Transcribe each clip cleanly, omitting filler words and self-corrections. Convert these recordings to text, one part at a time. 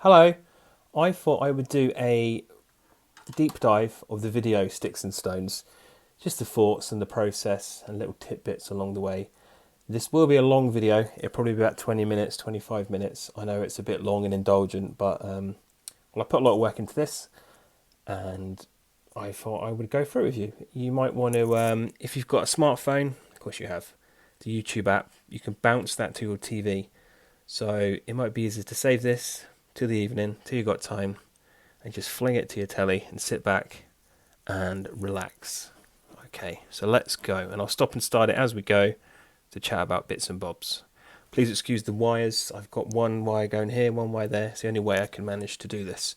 Hello, I thought I would do a deep dive of the video Sticks and Stones, just the thoughts and the process and little tidbits along the way. This will be a long video, it'll probably be about 20 minutes, 25 minutes. I know it's a bit long and indulgent, but I put a lot of work into this and I thought I would go through it with you. You might want to, if you've got a smartphone, of course you have, the YouTube app, you can bounce that to your TV. So it might be easier to save this to the evening, till you've got time, and just fling it to your telly and sit back and relax. Okay, so let's go. And I'll stop and start it as we go to chat about bits and bobs. Please excuse the wires. I've got one wire going here, one wire there. It's the only way I can manage to do this.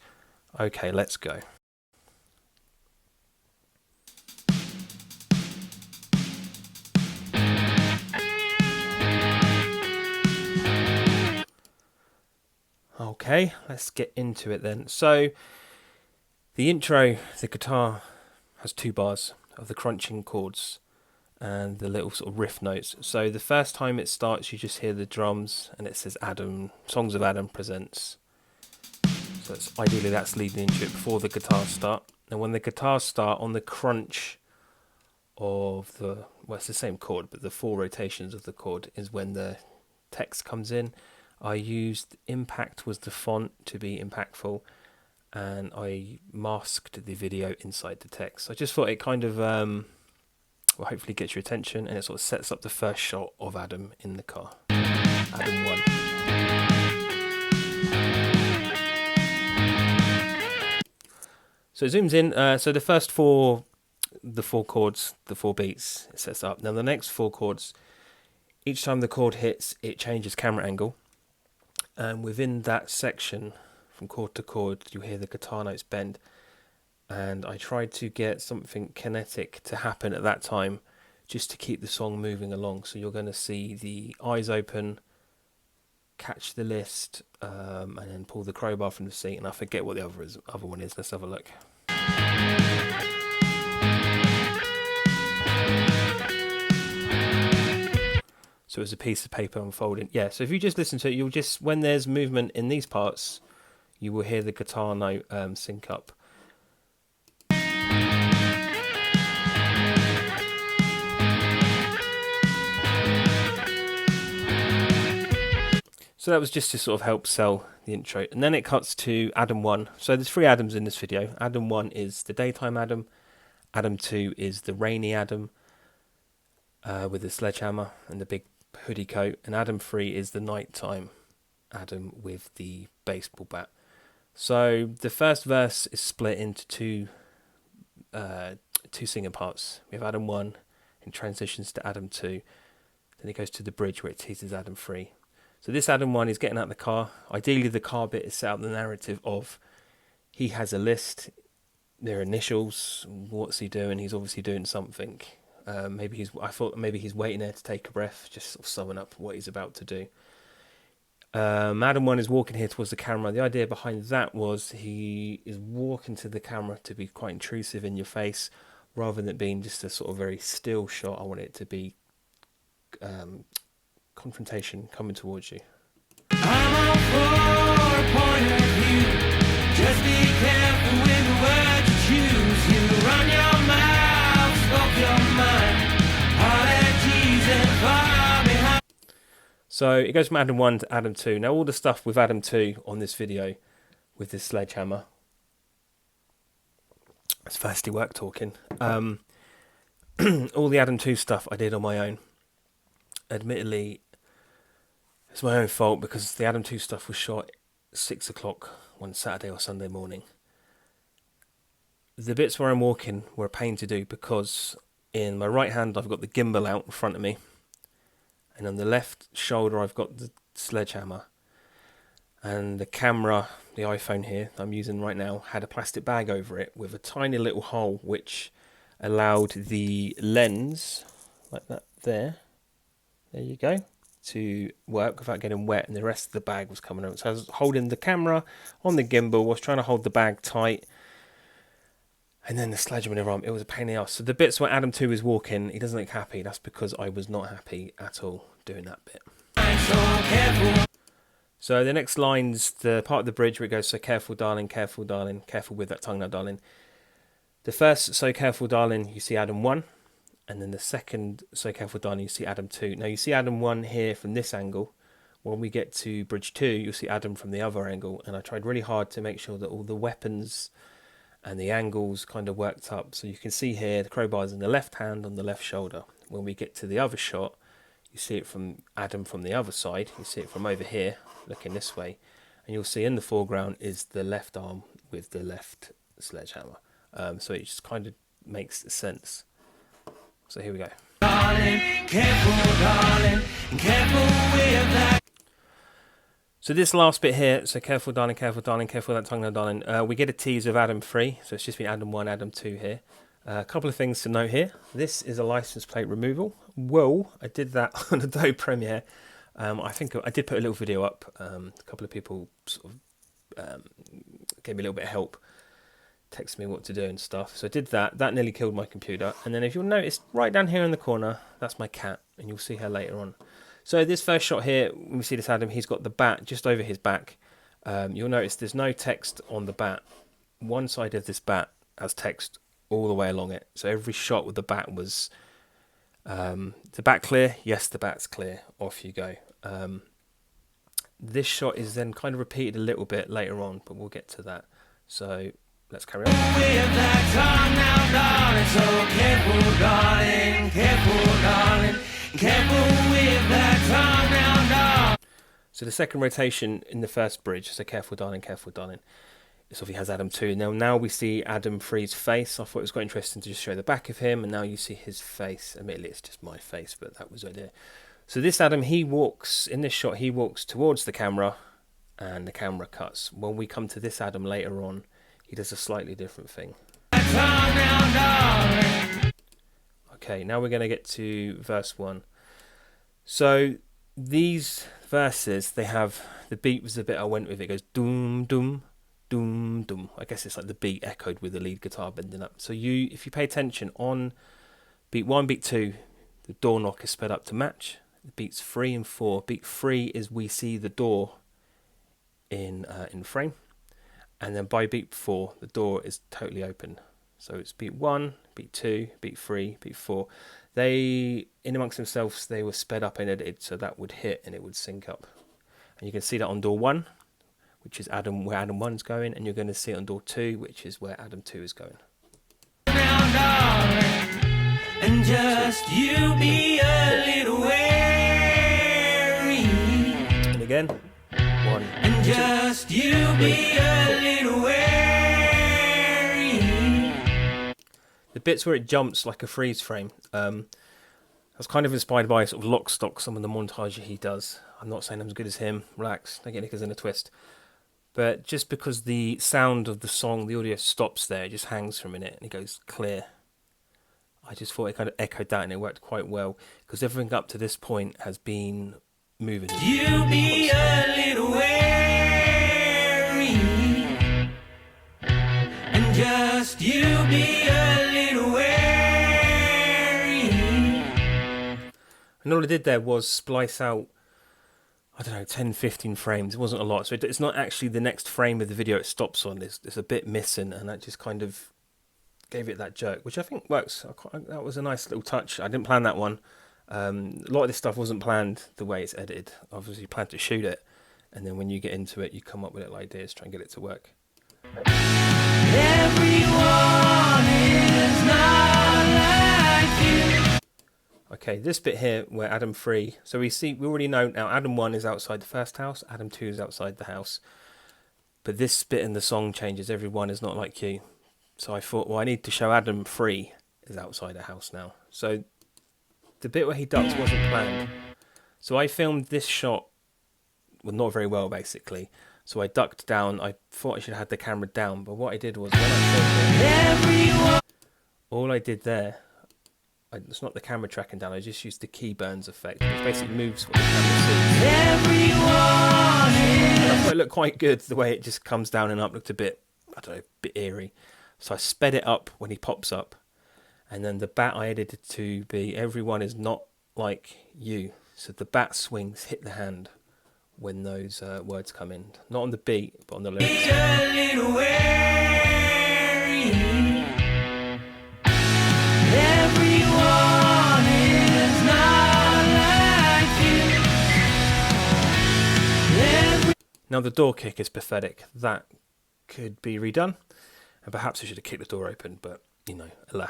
Okay, let's go. Okay, let's get into it then. So, the intro, the guitar has 2 bars of the crunching chords and the little sort of riff notes. So the first time it starts, you just hear the drums and it says Adam, Songs of Adam presents. So ideally that's leading into it before the guitars start. And when the guitars start, on the crunch of it's the same chord, but the 4 rotations of the chord is when the text comes in. I used Impact was the font to be impactful, and I masked the video inside the text. So I just thought it kind of will hopefully get your attention, and it sort of sets up the first shot of Adam in the car. Adam 1. So it zooms in. So the first 4 chords, the 4 beats, it sets up. Now the next 4 chords, each time the chord hits, it changes camera angle. And within that section, from chord to chord, you hear the guitar notes bend. And I tried to get something kinetic to happen at that time, just to keep the song moving along. So you're going to see the eyes open, catch the list, and then pull the crowbar from the seat. And I forget what the other one is. Let's have a look. So it's a piece of paper unfolding. Yeah, so if you just listen to it, you'll just, when there's movement in these parts, you will hear the guitar note sync up. So that was just to sort of help sell the intro. And then it cuts to Adam 1. So there's 3 Adams in this video. Adam 1 is the daytime Adam. Adam 2 is the rainy Adam with the sledgehammer and the big hoodie coat. And Adam 3 is the nighttime Adam with the baseball bat. So the first verse is split into two singing parts. We have Adam 1 and transitions to Adam 2. Then it goes to the bridge where it teases Adam 3. So this Adam 1 is getting out of the car. Ideally the car bit is set up the narrative of he has a list, their initials, what's he doing? He's obviously doing something. I thought maybe he's waiting there to take a breath, just sort of summing up what he's about to do. Adam 1 is walking here towards the camera. The idea behind that was he is walking to the camera to be quite intrusive in your face, rather than it being just a sort of very still shot. I want it to be confrontation coming towards you. I'm all for a point of view. Just be careful with the words you choose. You run your mouth, spoke your mind. Apologies and far behind. So it goes from Adam 1 to Adam 2. Now all the stuff with Adam 2 on this video with this sledgehammer. It's thirsty work talking. All the Adam 2 stuff I did on my own. Admittedly, it's my own fault because the Adam 2 stuff was shot 6 o'clock one Saturday or Sunday morning. The bits where I'm walking were a pain to do because in my right hand I've got the gimbal out in front of me, and on the left shoulder I've got the sledgehammer, and the camera, the iPhone here I'm using right now, had a plastic bag over it with a tiny little hole which allowed the lens, like that there you go, to work without getting wet, and the rest of the bag was coming out. So I was holding the camera on the gimbal, was trying to hold the bag tight, and then the sledgehammer in the arm. It was a pain in the ass. So the bits where Adam 2 is walking, he doesn't look happy. That's because I was not happy at all doing that bit. So the next line's the part of the bridge where it goes, so careful darling, careful with that tongue now darling. The first, so careful darling, you see Adam 1, and then the second, so careful darling, you see Adam 2. Now you see Adam 1 here from this angle. When we get to bridge 2, you'll see Adam from the other angle, and I tried really hard to make sure that all the weapons and the angles kind of worked up. So you can see here the crowbar's in the left hand on the left shoulder. When we get to the other shot, you see it from Adam from the other side. You see it from over here, looking this way. And you'll see in the foreground is the left arm with the left sledgehammer. So it just kind of makes sense. So here we go. Darling, careful, with that. So this last bit here, so careful darling, careful that tongue now darling. We get a tease of Adam 3, so it's just been Adam 1, Adam 2 here. A couple of things to note here. This is a license plate removal. Whoa, I did that on Adobe Premiere. I think I did put a little video up. A couple of people sort of gave me a little bit of help, texted me what to do and stuff. So I did that. That nearly killed my computer. And then if you'll notice, right down here in the corner, that's my cat, and you'll see her later on. So this first shot here, when we see this Adam, he's got the bat just over his back. You'll notice there's no text on the bat. One side of this bat has text all the way along it. So every shot with the bat was, the bat clear? Yes, the bat's clear. Off you go. This shot is then kind of repeated a little bit later on, but we'll get to that. So let's carry on. With that tongue now, darling, so careful, darling, careful, darling. Careful with that tongue now, darling. So the second rotation in the first bridge, so careful darling, it obviously has Adam 2. Now we see Adam 3's face. I thought it was quite interesting to just show the back of him, and now you see his face. Admittedly, it's just my face, but that was the idea. So this Adam, he walks, in this shot, he walks towards the camera, and the camera cuts. When we come to this Adam later on, he does a slightly different thing. Okay, now we're going to get to verse 1. So these verses, they have, the beat was the bit I went with. It goes doom, doom, doom, doom. I guess it's like the beat echoed with the lead guitar bending up. So if you pay attention, on beat 1, beat 2, the door knock is sped up to match. Beats 3 and 4. Beat 3 is we see the door in frame. And then by beat 4, the door is totally open. So it's beat 1, beat 2, beat 3, beat 4. They, in amongst themselves, they were sped up and edited, so that would hit and it would sync up. And you can see that on door 1, which is Adam, where Adam 1's going, and you're going to see it on door 2, which is where Adam 2 is going. And just you be a little wary. And again, 1, and 2, just you be a little wary. The bits where it jumps like a freeze frame, I was kind of inspired by sort of Lock Stock, some of the montage he does. I'm not saying I'm as good as him, relax, don't get knickers in a twist. But just because the sound of the song, the audio stops there, it just hangs for a minute and it goes clear. I just thought it kind of echoed that and it worked quite well because everything up to this point has been moving. You be a little wary, and just you be a little wary. And all I did there was splice out, I don't know, 10, 15 frames. It wasn't a lot. So it's not actually the next frame of the video it stops on. There's a bit missing, and that just kind of gave it that jerk, which I think works. That was a nice little touch. I didn't plan that one. A lot of this stuff wasn't planned the way it's edited. Obviously, you plan to shoot it, and then when you get into it, you come up with little ideas, try and get it to work. Everyone is not like you. Okay, this bit here where Adam 3, so we already know now Adam 1 is outside the first house, Adam 2 is outside the house. But this bit in the song changes, everyone is not like you. So I thought, well, I need to show Adam 3 is outside the house now. So the bit where he ducks wasn't planned. So I filmed this shot, well, not very well, basically. So I ducked down. I thought I should have had the camera down, but what I did was when I filmed it, all I did there, it's not the camera tracking down, I just used the key burns effect, which basically moves what the camera sees. And I thought it looked quite good, the way it just comes down and up, looked a bit, I don't know, a bit eerie. So I sped it up when he pops up. And then the bat I edited to be everyone is not like you. So the bat swings hit the hand when those words come in. Not on the beat, but on the lyrics. Now the door kick is pathetic. That could be redone, and perhaps I should have kicked the door open, but you know, alas.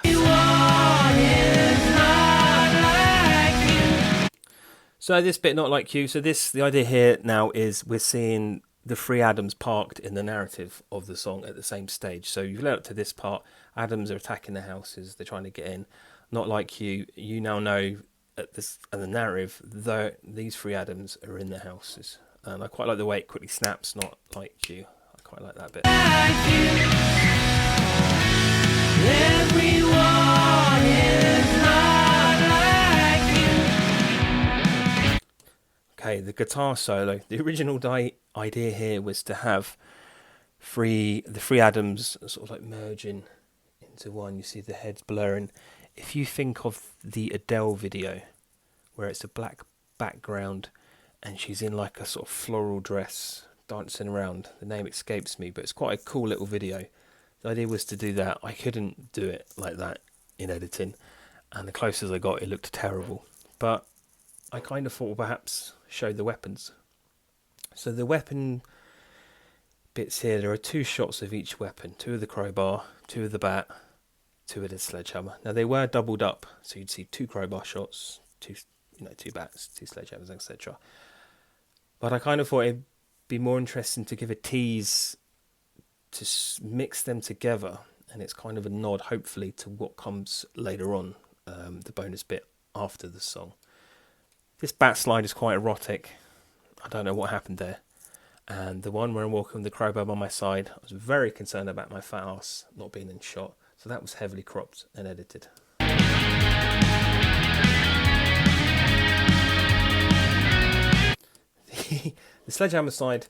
So this bit, Not Like You. So the idea here now is we're seeing the three Adams parked in the narrative of the song at the same stage. So you've led up to this part. Adams are attacking the houses. They're trying to get in. Not Like You. You now know at the narrative that these three Adams are in the houses. And I quite like the way it quickly snaps. Not Like You. I quite like that bit. Everyone is not like you. Okay, the guitar solo. The original idea here was to have the three Adams sort of like merging into one. You see the heads blurring. If you think of the Adele video, where it's a black background and she's in like a sort of floral dress dancing around. The name escapes me, but it's quite a cool little video. The idea was to do that. I couldn't do it like that in editing, and the closest I got, it looked terrible. But I kind of thought perhaps show the weapons. So the weapon bits here, there are two shots of each weapon. Two of the crowbar, two of the bat, two of the sledgehammer. Now they were doubled up, so you'd see two crowbar shots, two bats, two sledgehammers, etc. But I kind of thought it'd be more interesting to give a tease to mix them together, and it's kind of a nod, hopefully, to what comes later on, the bonus bit after the song. This bat slide is quite erotic. I don't know what happened there. And the one where I'm walking with the crowbar by my side, I was very concerned about my fat ass not being in shot, so that was heavily cropped and edited. The sledgehammer slide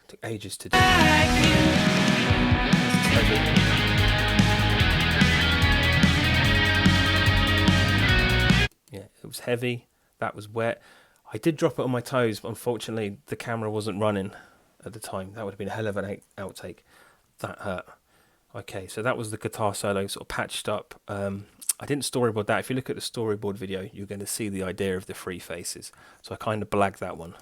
took ages to do. Yeah, it was heavy. That was wet. I did drop it on my toes, but unfortunately the camera wasn't running at the time. That would have been a hell of an outtake. That hurt. Okay, so that was the guitar solo, sort of patched up. I didn't storyboard that. If you look at the storyboard video, you're going to see the idea of the three faces. So I kind of blagged that one.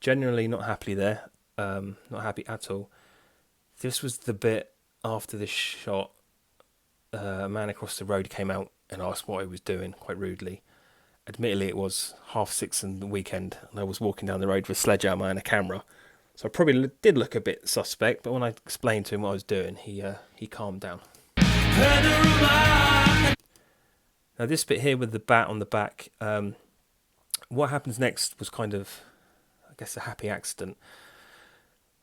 Generally not happy there. Not happy at all. This was the bit after the shot. A man across the road came out and asked what I was doing, quite rudely. Admittedly, it was 6:30 in the weekend, and I was walking down the road with a sledgehammer and a camera. So I probably did look a bit suspect, but when I explained to him what I was doing, he calmed down. Now this bit here with the bat on the back, what happens next was kind of, I guess, a happy accident.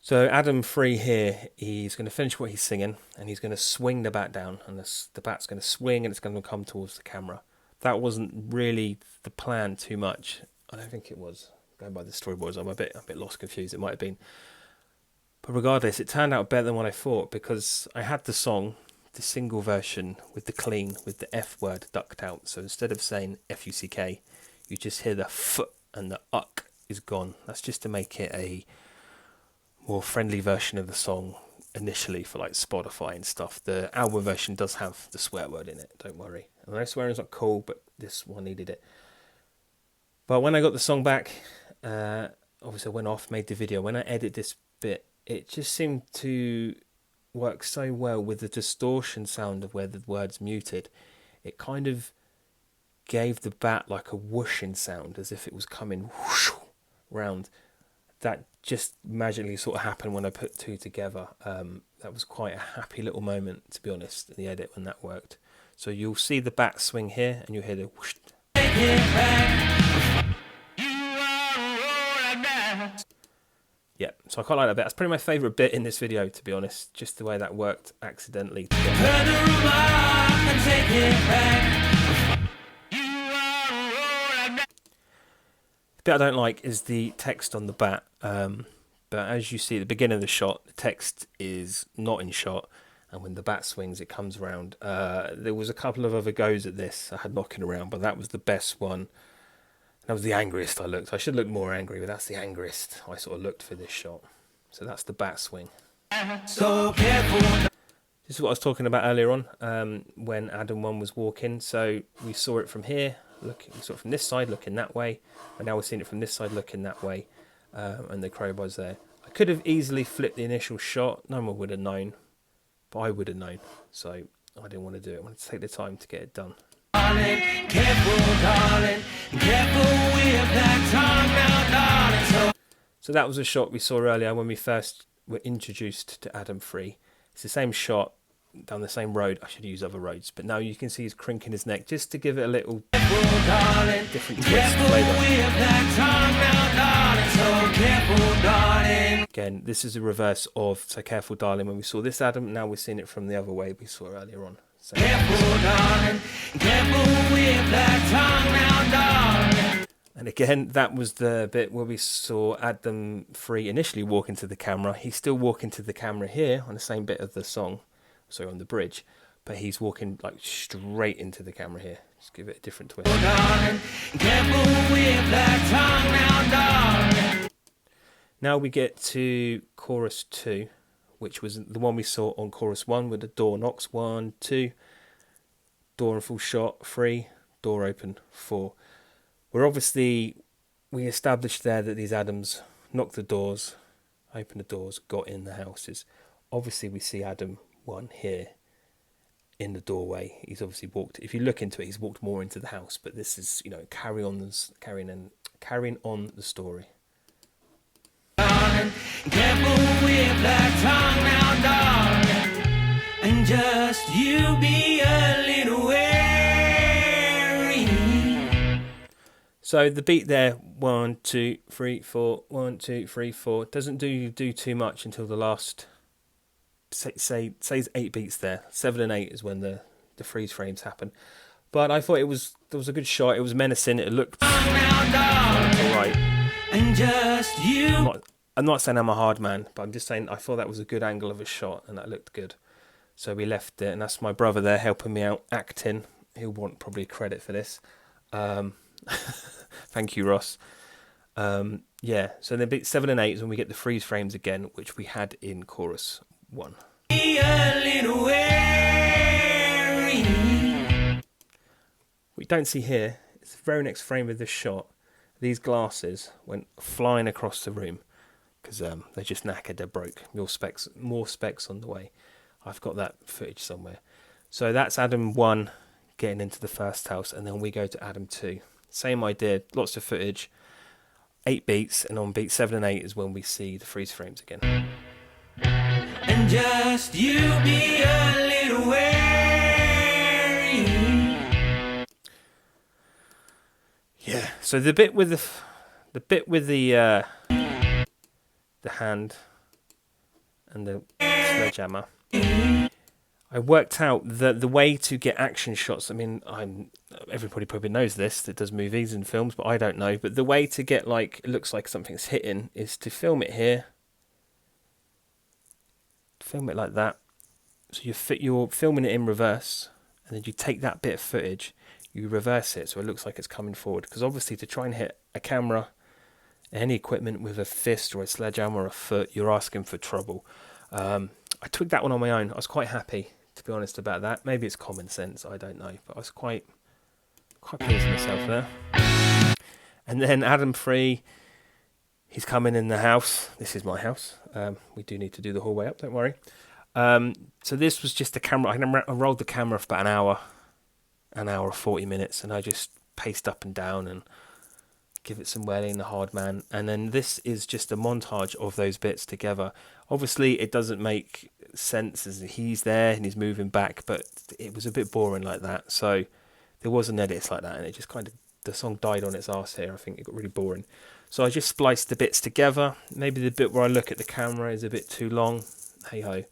So Adam Free here, he's going to finish what he's singing, and he's going to swing the bat down, and the bat's going to swing, and it's going to come towards the camera. That wasn't really the plan too much. I don't think it was. Going by the storyboards, I'm a bit lost, confused. It might have been. But regardless, it turned out better than what I thought, because I had the song, the single version with the clean, with the F word ducked out. So instead of saying F-U-C-K, you just hear the F and the uck is gone. That's just to make it a more friendly version of the song initially for like Spotify and stuff. The album version does have the swear word in it, don't worry. I know swearing's not cool, but this one needed it. But when I got the song back, obviously I went off, made the video. When I edit this bit, it just seemed to work so well with the distortion sound of where the word's muted. It kind of gave the bat like a whooshing sound, as if it was coming whoosh round. That just magically sort of happened when I put two together. That was quite a happy little moment, to be honest, in the edit when that worked. So you'll see the bat swing here, and you'll hear the whoosh. Yeah, so I quite like that bit. That's probably my favourite bit in this video, to be honest. Just the way that worked accidentally together. Turn the room off and take it back. The bit I don't like is the text on the bat. But as you see at the beginning of the shot, the text is not in shot. and when the bat swings, it comes around. There was a couple of other goes at this I had knocking around, but that was the best one. That was the angriest I looked. I should look more angry, but that's the angriest I sort of looked for this shot. So that's the bat swing. So careful. This is what I was talking about earlier on, when Adam 1 was walking. So we saw it from here, we saw it from this side, looking that way, and now we're seeing it from this side, looking that way, and the crowbar's there. I could have easily flipped the initial shot. No one would have known, but I would have known. So I didn't want to do it. I wanted to take the time to get it done. Darling, careful, darling, careful with that tongue now, darling. So that was a shot we saw earlier when we first were introduced to Adam 3. It's the same shot down the same road. I should use other roads, but now you can see he's crinking his neck just to give it a little different twist flavour. Again, this is a reverse of So Careful Darling when we saw this Adam. Now we're seeing it from the other way we saw earlier on. So, careful, darling, careful with that tongue now, darling. And again, that was the bit where we saw Adam 3 initially walk into the camera. He's still walking to the camera here on the same bit of the song, sorry, on the bridge, but he's walking like straight into the camera here. Just give it a different twist. Oh, darling, careful with that tongue now, darling. Now we get to chorus 2, which was the one we saw on chorus 1 with the door knocks. 1, 2, door and full shot, 3, door open, 4. We established there that these Adams knocked the doors, opened the doors, got in the houses. Obviously we see Adam 1 here in the doorway. He's obviously walked, if you look into it, he's walked more into the house, but this is, you know, carrying on the story. Darling, careful with that tongue now, darling, and just you be a little wary. So the beat there, 1, 2, 3, 4, 1, 2, 3, 4, doesn't do too much until the last, say 8 beats there. 7 and 8 is when the freeze frames happen. But I thought there was a good shot. It was menacing. It looked alright. And just you. I'm not saying I'm a hard man, but I'm just saying I thought that was a good angle of a shot and that looked good. So we left it, and that's my brother there helping me out acting. He'll want probably credit for this. Thank you, Ross. Yeah, so the bit 7 and 8 is when we get the freeze frames again, which we had in chorus 1. Be a little wary. What you don't see here is the very next frame of this shot. These glasses went flying across the room because they're just knackered, they're broke. More specs on the way. I've got that footage somewhere. So that's Adam 1 getting into the first house, and then we go to Adam 2. Same idea, lots of footage, 8 beats, and on beat 7 and 8 is when we see the freeze frames again. And just you be a little wary. Yeah, so the bit with the hand and the sledgehammer, I worked out that the way to get action shots, I mean, everybody probably knows this that does movies and films, but I don't know. But the way to get, like, it looks like something's hitting is to film it here. Film it like that. So you're filming it in reverse, and then you take that bit of footage, you reverse it so it looks like it's coming forward. Because obviously to try and hit a camera, any equipment with a fist or a sledgehammer or a foot, you're asking for trouble. I twigged that one on my own. I was quite happy, to be honest, about that. Maybe it's common sense, I don't know, but I was quite pleased with myself there. And then Adam 3, he's coming in the house. This is my house. We do need to do the hallway up, don't worry. So this was just the camera. I rolled the camera for about an hour 40 minutes, and I just paced up and down and give it some welling, the hard man. And then this is just a montage of those bits together. Obviously, it doesn't make sense as he's there and he's moving back, but it was a bit boring like that. So there was an edit like that, and it just kind of, the song died on its arse here. I think it got really boring. So I just spliced the bits together. Maybe the bit where I look at the camera is a bit too long. Hey ho.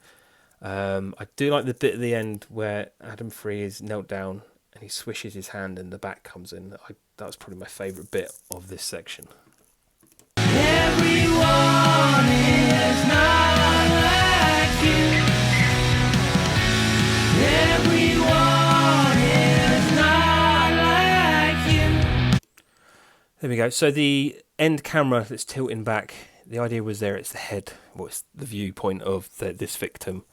I do like the bit at the end where Adam 3 is knelt down and he swishes his hand and the bat comes in. That was probably my favourite bit of this section. Everyone is not like you. There we go. So the end camera that's tilting back, the idea was there, it's the head, or it's the viewpoint of this victim,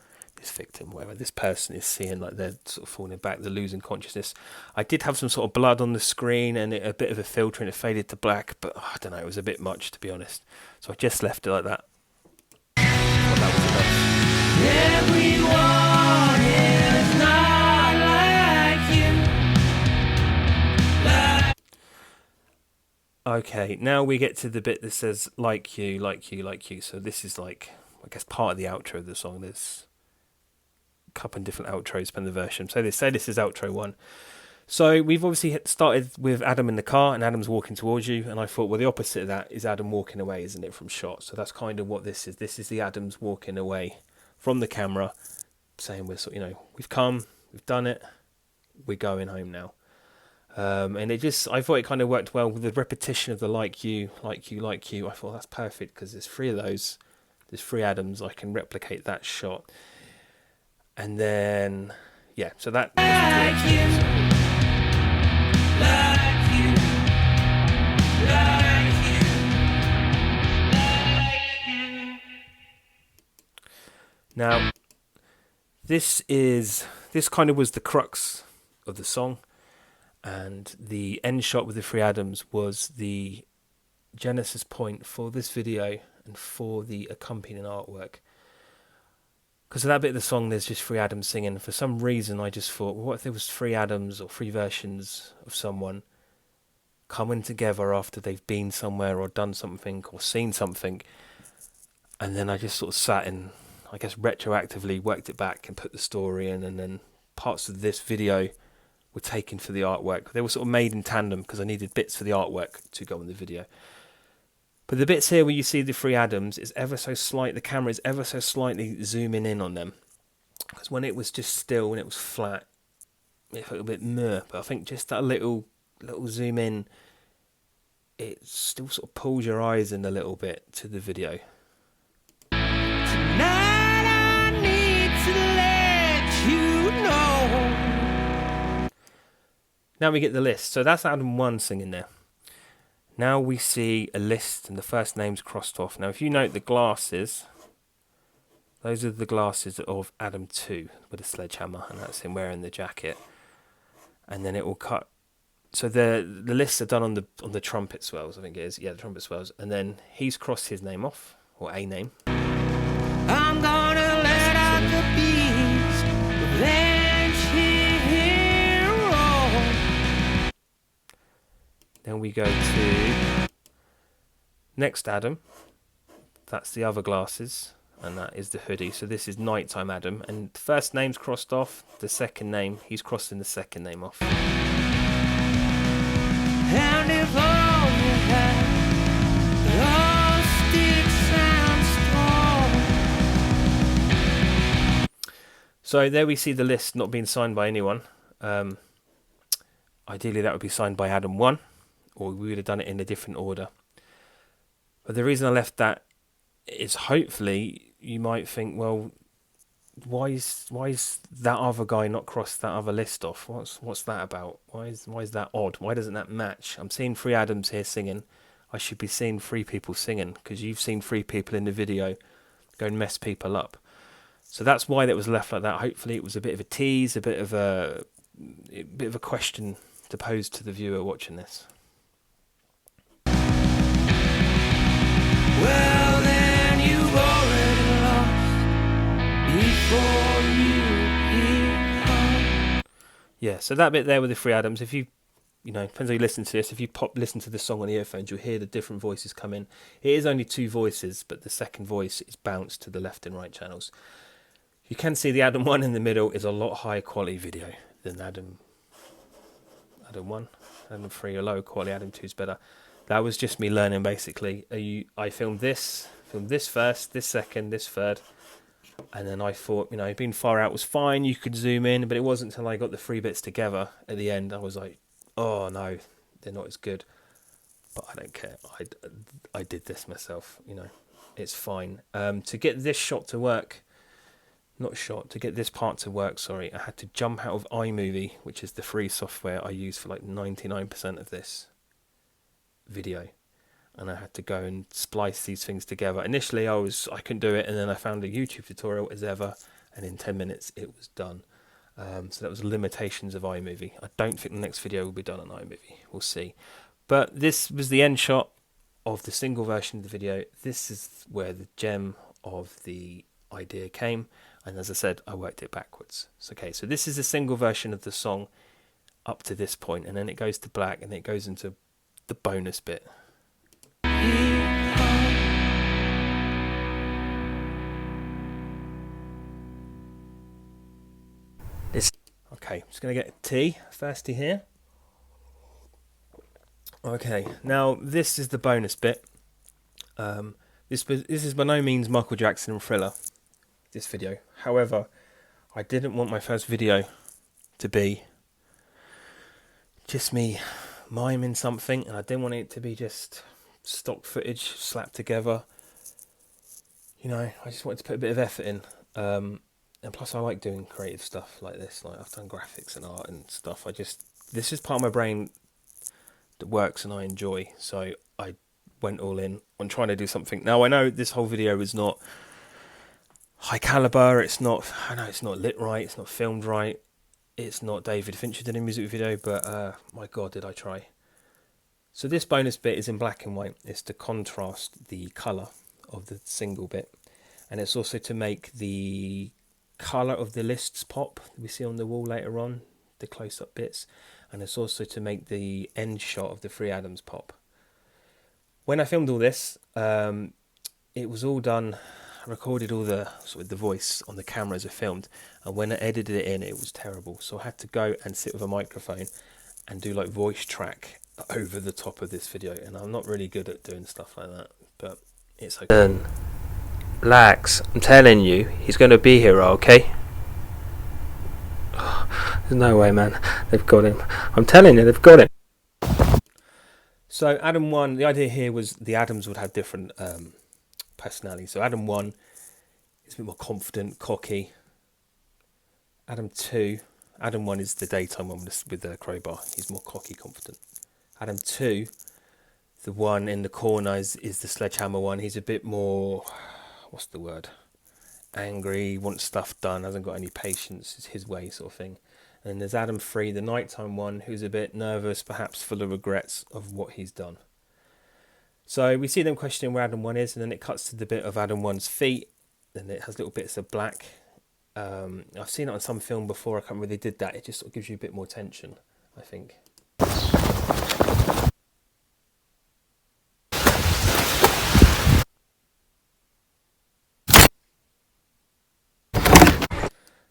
whatever this person is seeing, like they're sort of falling back, they're losing consciousness. I did have some sort of blood on the screen and a bit of a filter and it faded to black, but I don't know, it was a bit much to be honest. So I just left it like that. Thought that was enough. Everyone is not like you. Okay, now we get to the bit that says like you, like you, like you. So this is like, I guess, part of the outro of the song. There's a couple of different outros per the version. So they say this is outro 1. So we've obviously started with Adam in the car and Adam's walking towards you. And I thought, well, the opposite of that is Adam walking away, isn't it, from shot? So that's kind of what this is. This is the Adam's walking away from the camera, saying we're sort, we've come, we've done it, we're going home now. And I thought it kind of worked well with the repetition of the like you, like you, like you. I thought that's perfect because there's 3 of those. There's 3 Adams. I can replicate that shot. And then, yeah, so that. Like you, like you, like you, like you. Now, this kind of was the crux of the song. And the end shot with the 3 Adams was the genesis point for this video and for the accompanying artwork. Because of that bit of the song, there's just 3 Adams singing. For some reason, I just thought, well, what if there was 3 Adams or 3 versions of someone coming together after they've been somewhere or done something or seen something? And then I just sort of sat and, I guess, retroactively worked it back and put the story in, and then parts of this video were taken for the artwork. They were sort of made in tandem because I needed bits for the artwork to go in the video. But the bits here where you see the 3 Adams is ever so slight. The camera is ever so slightly zooming in on them. Because when it was just still, when it was flat, it felt a bit meh. But I think just that little zoom in, it still sort of pulls your eyes in a little bit to the video. Tonight I need to let you know. Now we get the list. So that's Adam 1 singing there. Now we see a list and the first name's crossed off. Now if you note the glasses, those are the glasses of Adam 2 with a sledgehammer, and that's him wearing the jacket. And then it will cut. So the lists are done on the trumpet swells, I think it is. Yeah, the trumpet swells. And then he's crossed his name off, or a name. I'm gonna let out the beast, Then we go to next Adam. That's the other glasses, and that is the hoodie. So this is nighttime Adam, and the first name's crossed off. The second name, he's crossing the second name off. And if all you have, so there we see the list not being signed by anyone. Ideally, that would be signed by Adam 1. Or we would have done it in a different order. But the reason I left that is hopefully you might think, well, why is that other guy not crossed that other list off? What's that about? Why is that odd? Why doesn't that match? I'm seeing 3 Adams here singing. I should be seeing 3 people singing because you've seen 3 people in the video go and mess people up. So that's why that was left like that. Hopefully it was a bit of a tease, a bit of a question to pose to the viewer watching this. Well, then you've already lost before you hear. Yeah, so that bit there with the 3 Adams, if you depends how you listen to this, if you listen to the song on the earphones, you'll hear the different voices come in. It is only 2 voices, but the second voice is bounced to the left and right channels. You can see the Adam 1 in the middle is a lot higher quality video than Adam 1. Adam 3 are low quality, Adam 2 is better. That was just me learning, basically. I filmed this first, this second, this third. And then I thought, being far out was fine. You could zoom in, but it wasn't until I got the 3 bits together at the end. I was like, oh no, they're not as good. But I don't care. I did this myself, It's fine. To get this shot to work, to get this part to work, I had to jump out of iMovie, which is the free software I use for like 99% of this. video, and I had to go and splice these things together. Initially I couldn't do it, and then I found a YouTube tutorial as ever, and in 10 minutes it was done. So that was the limitations of iMovie. I don't think the next video will be done on iMovie. We'll see. But this was the end shot of the single version of the video. This is where the gem of the idea came, and as I said, I worked it backwards. Okay, so this is a single version of the song up to this point, and then it goes to black, and it goes into the bonus bit. Okay, I'm just going to get a tea, thirsty here. Okay, now this is the bonus bit. This is by no means Michael Jackson and Thriller, this video. However, I didn't want my first video to be just me miming something, and I didn't want it to be just stock footage slapped together. You know, I just wanted to put a bit of effort in. And plus I like doing creative stuff like this. Like, I've done graphics and art and stuff. This is part of my brain that works and I enjoy. So I went all in on trying to do something. Now I know this whole video is not high caliber. I know it's not lit right. It's not filmed right. It's not David Fincher did a music video, but my God, did I try. So this bonus bit is in black and white. It's to contrast the colour of the single bit. And it's also to make the colour of the lists pop that we see on the wall later on, the close-up bits. And it's also to make the end shot of the three Adams pop. When I filmed all this, it was all done. I recorded all the voice on the camera as I filmed, and when I edited it in, it was terrible. So I had to go and sit with a microphone and do like voice track over the top of this video. And I'm not really good at doing stuff like that, but it's okay. Relax, I'm telling you, he's going to be here, okay? Oh, there's no way, man. They've got him. I'm telling you, they've got him. So Adam 1, the idea here was the Adams would have different personalities. So Adam 1 is a bit more confident, cocky. Adam 1 is the daytime one with the crowbar. He's more cocky, confident. Adam 2, the one in the corner is the sledgehammer one. He's a bit more, what's the word? Angry, wants stuff done, hasn't got any patience, it's his way sort of thing. And then there's Adam 3, the nighttime one, who's a bit nervous, perhaps full of regrets of what he's done. So we see them questioning where Adam 1 is, and then it cuts to the bit of Adam 1's feet, and it has little bits of black. I've seen it on some film before, I can't remember they did that. It just sort of gives you a bit more tension, I think.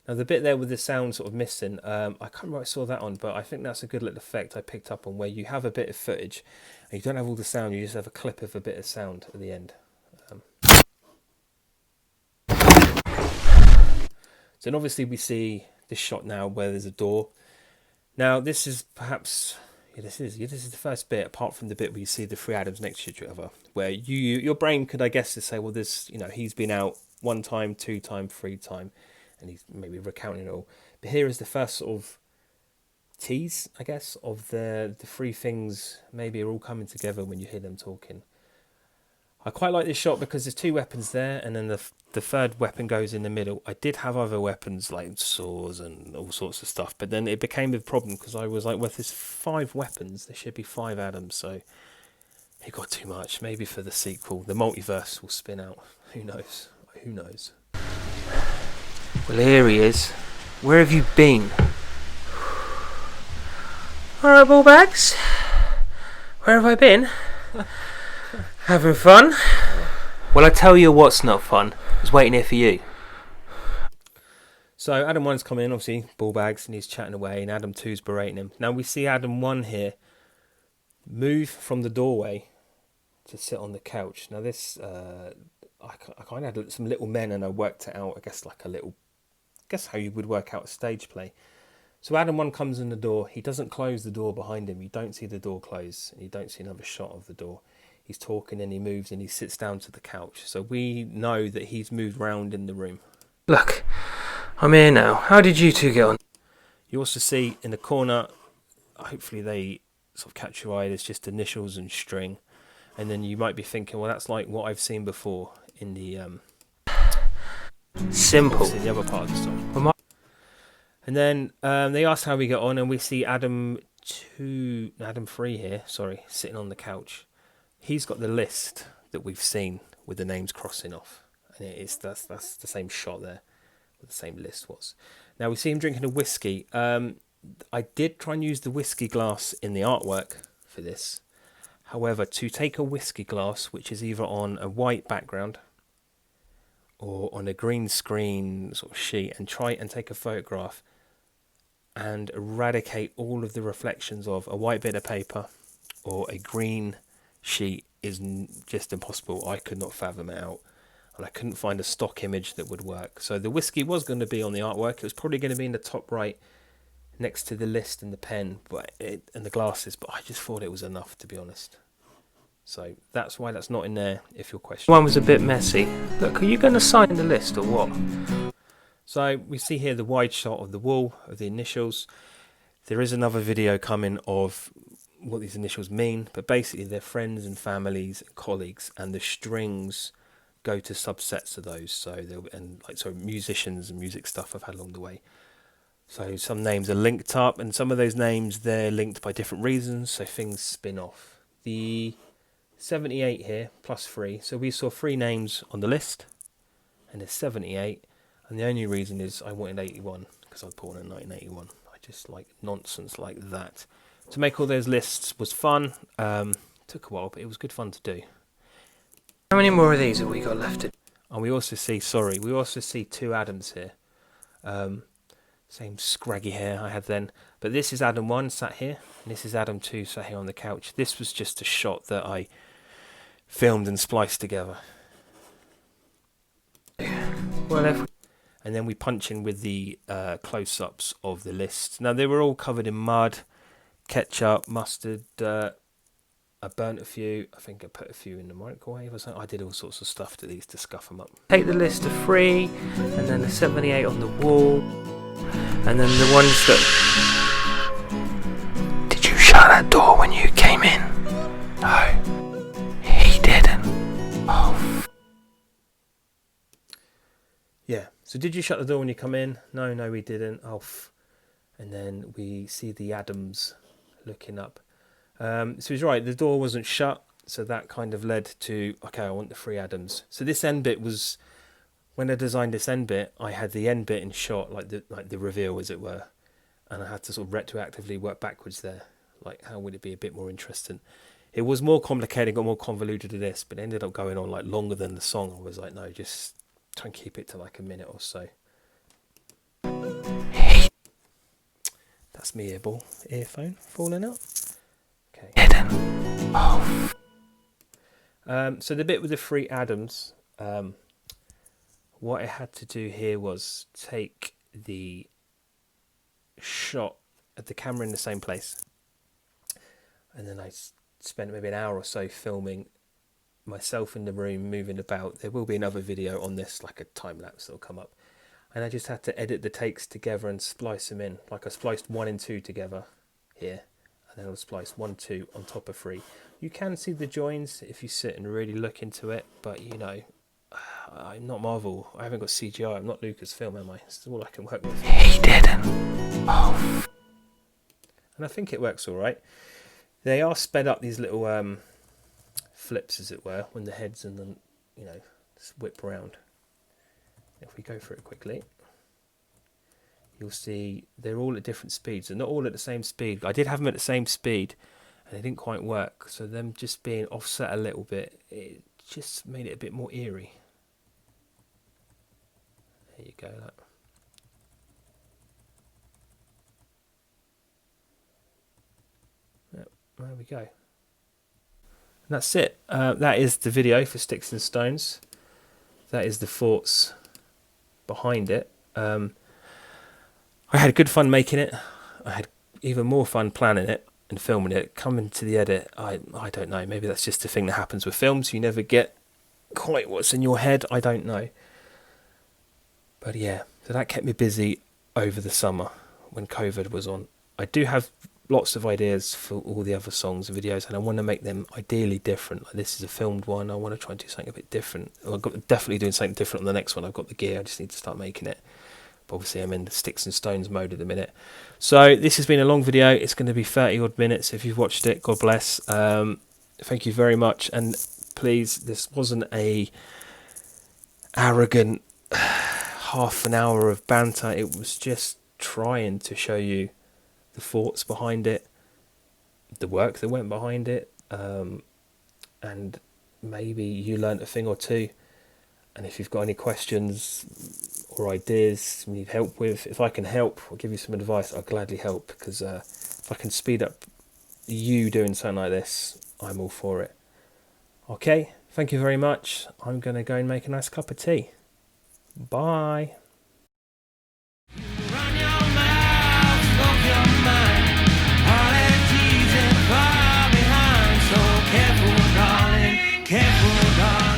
Now the bit there with the sound sort of missing, I can't remember I saw that on, but I think that's a good little effect I picked up on, where you have a bit of footage and you don't have all the sound, you just have a clip of a bit of sound at the end. So then obviously we see this shot now where there's a door. Now this is perhaps, this is the first bit, apart from the bit where you see the three Adams next to each other, where your brain could, I guess, say, well, this, he's been out 1 time, 2 time, 3 time. And he's maybe recounting it all. But here is the first sort of tease, I guess, of the three things maybe are all coming together when you hear them talking. I quite like this shot because there's 2 weapons there, and then the third weapon goes in the middle. I did have other weapons like saws and all sorts of stuff, but then it became a problem because I was like, well, if there's 5 weapons, there should be 5 Adams, so it got too much. Maybe for the sequel, the multiverse will spin out. Who knows? Who knows? Well, here he is. Where have you been? Alright, ball bags. Where have I been? Having fun? Well, I tell you what's not fun. I was waiting here for you. So Adam 1's come in, obviously, ball bags, and he's chatting away, and Adam 2's berating him. Now we see Adam 1 here move from the doorway to sit on the couch. Now this, I kind of had some little men, and I worked it out, I guess how you would work out a stage play. So Adam 1 comes in the door. He doesn't close the door behind him. You don't see the door close, and you don't see another shot of the door. He's talking and he moves and he sits down to the couch. So we know that he's moved round in the room. Look, I'm here now. How did you 2 get on? You also see in the corner, hopefully they sort of catch your eye, there's just initials and string, and then you might be thinking, well, that's like what I've seen before in the Simple. in the other part of the song. And then they asked how we got on, and we see Adam 3 here, sitting on the couch. He's got the list that we've seen with the names crossing off, and that's the same shot there, where the same list was. Now we see him drinking a whiskey. I did try and use the whiskey glass in the artwork for this. However, to take a whiskey glass, which is either on a white background or on a green screen sort of sheet, and try and take a photograph and eradicate all of the reflections of a white bit of paper or a green sheet is just impossible. I could not fathom it out, and I couldn't find a stock image that would work. So the whiskey was going to be on the artwork. It was probably going to be in the top right next to the list and the pen and the glasses, but I just thought it was enough, to be honest. So that's why that's not in there, if your question. One was a bit messy. Look, are you going to sign the list or what? So we see here the wide shot of the wall of the initials. There is another video coming of what these initials mean, but basically they're friends and families and colleagues, and the strings go to subsets of those. So musicians and music stuff I've had along the way. So some names are linked up, and some of those names, they're linked by different reasons, so things spin off. The 78 here, plus 3, so we saw 3 names on the list, and there's 78, and the only reason is I wanted 81, because I was born in 1981. I just like nonsense like that. To make all those lists was fun. Took a while, but it was good fun to do. How many more of these have we got left? And we also see 2 Adams here. Same scraggy hair I had then. But this is Adam 1 sat here, and this is Adam 2 sat here on the couch. This was just a shot that I filmed and spliced together. Well, and then we punch in with the close-ups of the list. Now they were all covered in mud, ketchup, mustard, I burnt a few. I think I put a few in the microwave or something. I did all sorts of stuff to these to scuff them up. Take the list of 3, and then the 78 on the wall, and then the ones that... Did you shut that door when you came in? No, he didn't. Oh. Yeah, so did you shut the door when you come in? No, we didn't. Oh. And then we see the Adams looking up. So he's right, the door wasn't shut, so that kind of led to, okay, I want the 3 Adams. So this end bit was, when I designed this end bit, I had the end bit in shot, like the reveal, as it were, and I had to sort of retroactively work backwards there, like how would it be a bit more interesting. It was more complicated, got more convoluted to this, but it ended up going on like longer than the song. I was like, no, just try and keep it to like a minute or so. That's my earphone falling out. Okay. Oh. So the bit with the 3 Adams, what I had to do here was take the shot of the camera in the same place, and then I spent maybe an hour or so filming myself in the room moving about. There will be another video on this, like a time lapse that'll come up, and I just had to edit the takes together and splice them in. Like I spliced 1 and 2 together here, and then I'll splice 1, 2 on top of 3. You can see the joins if you sit and really look into it, but you know, I'm not Marvel. I haven't got CGI. I'm not Lucasfilm, am I? It's all I can work with. He didn't. Oh. And I think it works all right. They are sped up, these little flips, as it were, when the heads and then, you know, just whip around. If we go through it quickly, you'll see they're all at different speeds. They're not all at the same speed. I did have them at the same speed, and it didn't quite work. So them just being offset a little bit, it just made it a bit more eerie. There you go. That. Yep, there we go. And that's it. That is the video for Sticks and Stones. That is the thoughts behind it. I had good fun making it. I had even more fun planning it and filming it. Coming to the edit, I don't know. Maybe that's just a thing that happens with films. You never get quite what's in your head. I don't know. But yeah, so that kept me busy over the summer when COVID was on. I do have lots of ideas for all the other songs and videos, and I want to make them ideally different. Like, this is a filmed one. I want to try and do something a bit different. I've got definitely doing something different on the next one. I've got the gear. I just need to start making it. But obviously, I'm in the sticks and stones mode at the minute. So this has been a long video. It's going to be 30 odd minutes. If you've watched it, God bless. Thank you very much. And please, this wasn't a arrogant half an hour of banter. It was just trying to show you the thoughts behind it, the work that went behind it, and maybe you learnt a thing or two. And if you've got any questions or ideas you need help with, if I can help or give you some advice, I'll gladly help, because if I can speed up you doing something like this, I'm all for it. Okay, thank you very much. I'm going to go and make a nice cup of tea. Bye. Run your mouth, spoke your mind. All that teasing far behind. So careful, darling, careful, darling.